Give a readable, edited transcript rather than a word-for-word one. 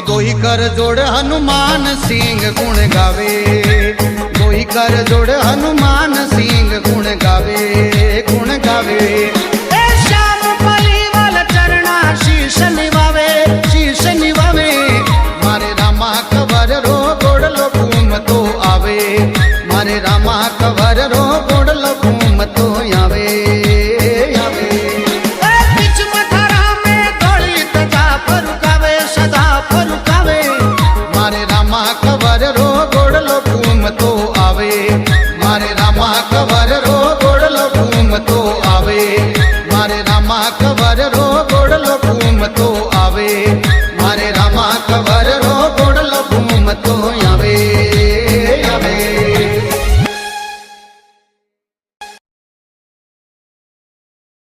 दोई कर जोड़ हनुमान सिंह गुण गावे, दोई कर जोड़ हनुमान सिंह गुण गावे, गुण गावे। ए श्याम पलीवाल चरणा शीश निवावे, शीश निवावे। मारे रामा कवर रो गोड़लो घूम तो आवे, मारे रामा कवर रो गोड़लो घूम तो आवे, आवे। बीच मथारा में दौड़ी तजा फरुकावे, सदा फरुकावे। मारे रामा कवर रो गोड़लो घूम तो आवे, मारे रामा कवर रो गोड़लो घूम तो आवे, मारे रामा कवर